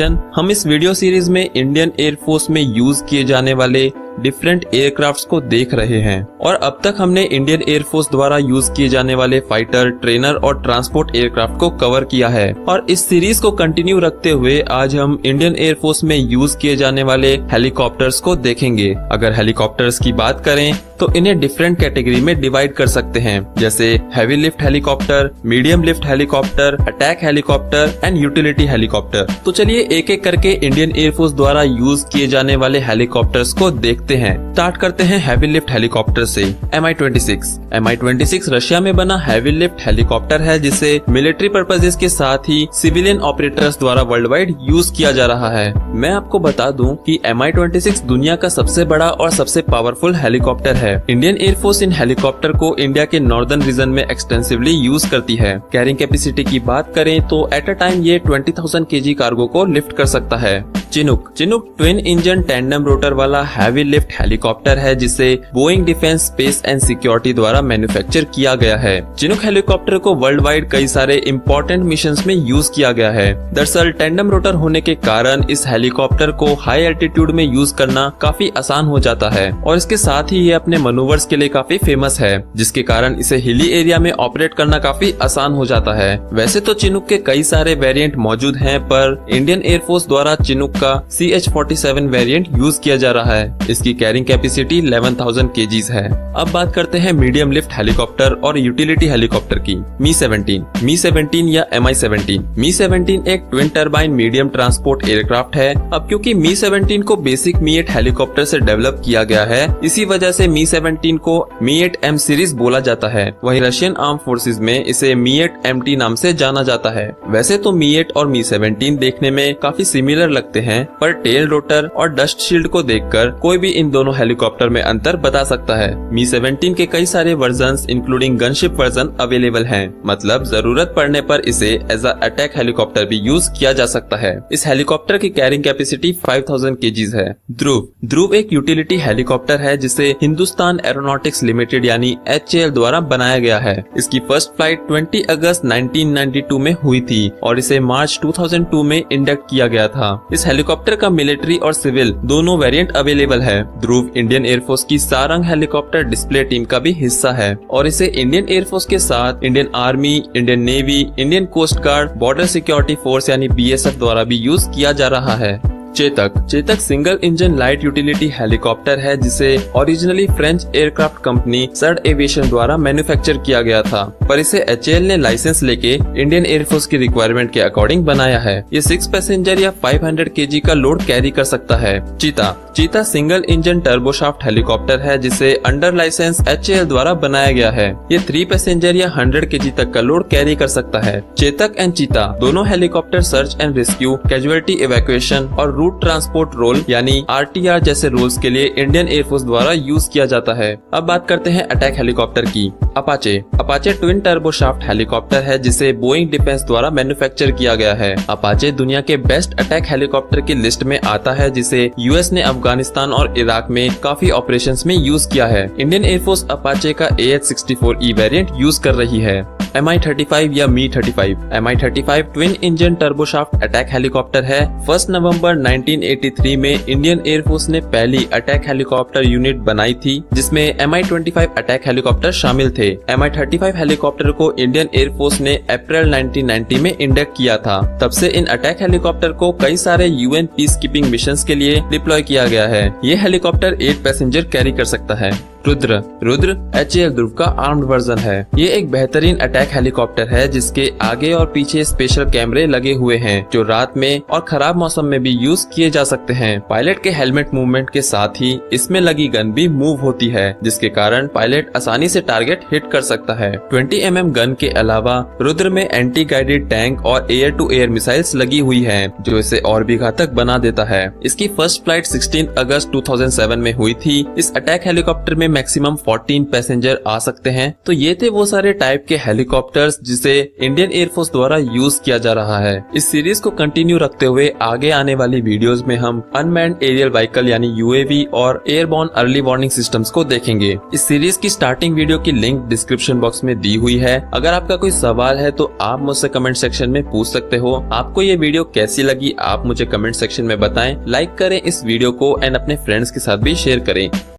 हम इस video series में इंडियन एयरफोर्स में यूज किए जाने वाले डिफरेंट एयरक्राफ्ट्स को देख रहे हैं और अब तक हमने इंडियन एयरफोर्स द्वारा यूज किए जाने वाले फाइटर, ट्रेनर और ट्रांसपोर्ट एयरक्राफ्ट को कवर किया है। और इस सीरीज को कंटिन्यू रखते हुए आज हम इंडियन एयरफोर्स में यूज किए जाने वाले हेलीकॉप्टर्स को देखेंगे। अगर हेलीकॉप्टर्स की बात करें तो इन्हें डिफरेंट कैटेगरी में डिवाइड कर सकते हैं, जैसे heavy lift helicopter, medium lift helicopter, attack helicopter and utility helicopter. तो चलिए एक एक करके इंडियन एयरफोर्स द्वारा यूज किए जाने वाले हेलीकॉप्टर्स को देखते हैं। स्टार्ट करते हैं हैवी लिफ्ट हेलीकॉप्टर से। Mi-26 Mi-26 रशिया में बना हैवी लिफ्ट हेलीकॉप्टर है जिसे मिलिट्री पर्पसेस के साथ ही सिविलियन ऑपरेटर्स द्वारा वर्ल्ड वाइड यूज किया जा रहा है। मैं आपको बता दूं कि Mi-26 दुनिया का सबसे बड़ा और सबसे पावरफुल हेलीकॉप्टर है। इंडियन एयरफोर्स इन हेलीकॉप्टर को इंडिया के नॉर्दर्न रीजन में एक्सटेंसिवली यूज करती है। कैरिंग कैपेसिटी की बात करें तो एट अ टाइम ये 20,000 kg कार्गो को लिफ्ट कर सकता है। Chinook twin engine tandem rotor वाला हैवी लिफ्ट हेलीकॉप्टर है जिसे Boeing defence, space and security द्वारा मैन्युफैक्चर किया गया है। चिनूक हेलीकॉप्टर को वर्ल्ड वाइड कई सारे इम्पोर्टेंट मिशंस में यूज किया गया है। दरअसल टैंडम रोटर होने के कारण इस हेलीकॉप्टर को हाई एल्टीट्यूड में यूज करना काफी आसान हो जाता है और इसके साथ ही ये अपने मनूवर्स के लिए काफी फेमस है, जिसके कारण इसे हिली एरिया में ऑपरेट करना काफी आसान हो जाता है। वैसे तो चिनूक के कई सारे वेरिएंट मौजूद हैं, पर इंडियन एयरफोर्स द्वारा चिनूक का CH-47 वेरिएंट यूज किया जा रहा है। इसकी कैरिंग कैपेसिटी 11,000 kg है। अब बात करते हैं मीडियम लिफ्ट हेलीकॉप्टर और यूटिलिटी हेलीकॉप्टर की। Mi-17 या Mi-17 Mi-17 एक twin turbine medium transport aircraft है। अब क्योंकि Mi-17 को बेसिक Mi-8 हेलीकॉप्टर से डेवलप किया गया है, इसी वजह से Mi-17 को Mi-8M सीरीज बोला जाता है। वहीं रशियन आर्म फोर्सेज में इसे Mi-8MT नाम से जाना जाता है। वैसे तो Mi-8 और Mi-17 देखने में काफी सिमिलर लगते हैं, पर टेल रोटर और डस्ट शील्ड को देखकर कोई भी इन दोनों हेलीकॉप्टर में अंतर बता सकता है। Mi-17 के कई सारे versions including gunship version available हैं, मतलब जरूरत पड़ने पर इसे एज अ अटैक हेलीकॉप्टर भी यूज किया जा सकता है। इस हेलीकॉप्टर की कैरिंग कैपेसिटी 5,000 kg है। ध्रुव एक यूटिलिटी हेलीकॉप्टर है जिसे हिंदुस्तान एरोनॉटिक्स लिमिटेड यानी HAL द्वारा बनाया गया है। इसकी फर्स्ट फ्लाइट 20 अगस्त 1992 में हुई थी और इसे मार्च 2002 में इंडक्ट किया गया था। इस हेलीकॉप्टर का मिलिट्री और सिविल दोनों वेरिएंट अवेलेबल है। ध्रुव इंडियन एयरफोर्स की सारंग हेलीकॉप्टर डिस्प्ले टीम का भी हिस्सा है और इसे इंडियन एयरफोर्स के साथ Indian army, Indian navy, Indian coast guard, border security force यानी BSF द्वारा भी यूज किया जा रहा है। Chetak single engine light utility helicopter है जिसे originally French aircraft company Sud aviation द्वारा मैन्युफैक्चर किया गया था, पर इसे HAL ने लाइसेंस लेके इंडियन एयरफोर्स की रिक्वायरमेंट के अकॉर्डिंग बनाया है। ये 6 पैसेंजर या 500 kg का लोड कैरी कर सकता है। चीता सिंगल इंजन टर्बोशाफ्ट हेलीकॉप्टर है जिसे अंडर लाइसेंस HAL द्वारा बनाया गया है। ये 3 पैसेंजर या 100 kg तक का लोड कैरी कर सकता है। चेतक एंड चीता दोनों helicopter search and rescue, casualty evacuation और रूट ट्रांसपोर्ट रोल यानी RTR जैसे रोल्स के लिए इंडियन एयरफोर्स द्वारा यूज किया जाता है। अब बात करते हैं अटैक हेलीकॉप्टर की। अपाचे ट्विन टर्बोशाफ्ट हेलीकॉप्टर है जिसे बोइंग डिफेंस द्वारा मैन्युफैक्चर किया गया है। अपाचे दुनिया के बेस्ट अटैक हेलीकॉप्टर की लिस्ट में आता है जिसे US ने अफगानिस्तान और इराक में काफी ऑपरेशंस में यूज किया है। इंडियन एयरफोर्स अपाचे का AH-64E वेरिएंट यूज कर रही है। Mi-35 या Mi-35 Mi-35 twin engine turboshaft attack helicopter है। 1 नवंबर 1983 में इंडियन एयरफोर्स ने पहली अटैक हेलीकॉप्टर यूनिट बनाई थी जिसमें Mi-25 अटैक हेलीकॉप्टर शामिल थे। Mi-35 हेलीकॉप्टर को इंडियन एयरफोर्स ने अप्रैल 1990 में इंडक्ट किया था। तब से इन अटैक हेलीकॉप्टर को कई सारे UN पीस कीपिंग मिशंस के लिए डिप्लॉय किया गया है। ये हेलीकॉप्टर 8 पैसेंजर कैरी कर सकता है। रुद्र HAL ध्रुव का आर्म्ड वर्जन है। ये एक बेहतरीन अटैक हेलीकॉप्टर है जिसके आगे और पीछे स्पेशल कैमरे लगे हुए हैं जो रात में और खराब मौसम में भी यूज किए जा सकते हैं। पायलट के हेलमेट मूवमेंट के साथ ही इसमें लगी गन भी मूव होती है जिसके कारण पायलट आसानी से टारगेट हिट कर सकता है। 20 mm गन के अलावा रुद्र में एंटी गाइडेड टैंक और एयर टू एयर मिसाइल्स लगी हुई है जो इसे और भी घातक बना देता है। इसकी फर्स्ट फ्लाइट 16 अगस्त 2007 में हुई थी। इस अटैक हेलीकॉप्टर में मैक्सिमम 14 पैसेंजर आ सकते हैं। तो ये थे वो सारे टाइप के हेलीकॉप्टर्स जिसे इंडियन एयरफोर्स द्वारा यूज किया जा रहा है। इस सीरीज को कंटिन्यू रखते हुए आगे आने वाली वीडियोस में हम अनमैन्ड एरियल व्हीकल यानी यूएवी और एयरबॉर्न अर्ली वार्निंग सिस्टम्स को देखेंगे। इस सीरीज की स्टार्टिंग वीडियो की लिंक डिस्क्रिप्शन बॉक्स में दी हुई है। अगर आपका कोई सवाल है तो आप मुझसे कमेंट सेक्शन में पूछ सकते हो। आपको ये वीडियो कैसी लगी आप मुझे कमेंट सेक्शन में बताएं। लाइक करें इस वीडियो को एंड अपने फ्रेंड्स के साथ भी शेयर करें।